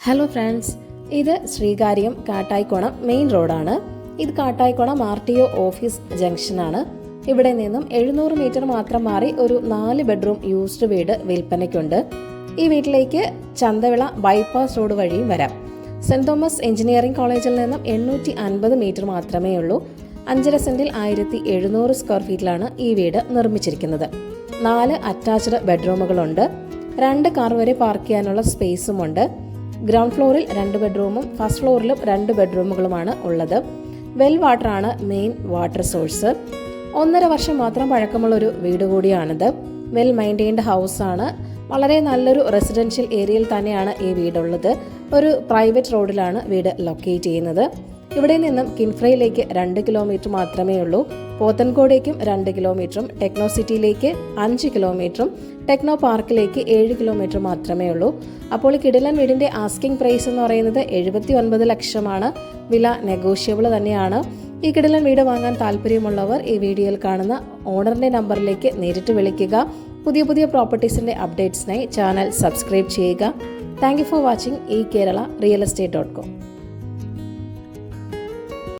Hello friends, ഇത് Sreekaryam Kattaikonam main റോഡാണ്. ഇത് കാട്ടായിക്കോണം RTO ഓഫീസ് ജംഗ്ഷനാണ്. ഇവിടെ നിന്നും 700 മീറ്റർ മാത്രം മാറി ഒരു 4 ബെഡ്റൂം യൂസ്ഡ് വീട് വിൽപ്പനയ്ക്കുണ്ട്. ഈ വീട്ടിലേക്ക് ചന്തവിള ബൈപ്പാസ് റോഡ് വഴിയും വരാം. സെന്റ് തോമസ് എഞ്ചിനീയറിംഗ് കോളേജിൽ നിന്നും 850 മീറ്റർ മാത്രമേ ഉള്ളൂ. 5.5 സെന്റിൽ 1700 സ്ക്വയർ ഫീറ്റിലാണ് ഈ വീട് നിർമ്മിച്ചിരിക്കുന്നത്. 4 അറ്റാച്ച്ഡ് ബെഡ്റൂമുകളുണ്ട്. 2 കാർ വരെ പാർക്ക് ചെയ്യാനുള്ള സ്പേസുമുണ്ട്. ഗ്രൗണ്ട് ഫ്ലോറിൽ 2 ബെഡ്റൂമും ഫസ്റ്റ് ഫ്ലോറിലും 2 ബെഡ്റൂമുകളുമാണ് ഉള്ളത്. വെൽ വാട്ടറാണ് മെയിൻ വാട്ടർ സോഴ്സ്. 1.5 വർഷം മാത്രം പഴക്കമുള്ളൊരു വീട് കൂടിയാണിത്. വെൽ മെയിൻറ്റെയിൻഡ് ഹൗസാണ്. വളരെ നല്ലൊരു റെസിഡൻഷ്യൽ ഏരിയയിൽ തന്നെയാണ് ഈ വീടുള്ളത്. ഒരു പ്രൈവറ്റ് റോഡിലാണ് വീട് ലൊക്കേറ്റ് ചെയ്യുന്നത്. ഇവിടെ നിന്നും കിൻഫ്രയിലേക്ക് 2 കിലോമീറ്റർ മാത്രമേ ഉള്ളൂ. പോത്തൻകോടേക്കും 2 കിലോമീറ്ററും ടെക്നോ സിറ്റിയിലേക്ക് 5 കിലോമീറ്ററും ടെക്നോ പാർക്കിലേക്ക് 7 കിലോമീറ്റർ മാത്രമേ ഉള്ളൂ. അപ്പോൾ ഈ കിടിലൻ വീടിൻ്റെ ആസ്കിംഗ് പ്രൈസ് എന്ന് പറയുന്നത് 79 ലക്ഷമാണ്. വില നെഗോഷ്യബിൾ തന്നെയാണ്. ഈ കിടിലൻ വീട് വാങ്ങാൻ താല്പര്യമുള്ളവർ ഈ വീഡിയോയിൽ കാണുന്ന ഓണറിൻ്റെ നമ്പറിലേക്ക് നേരിട്ട് വിളിക്കുക. പുതിയ പ്രോപ്പർട്ടീസിൻ്റെ അപ്ഡേറ്റ്സിനായി ചാനൽ സബ്സ്ക്രൈബ് ചെയ്യുക. Thank you for watching eKerala realestate.com.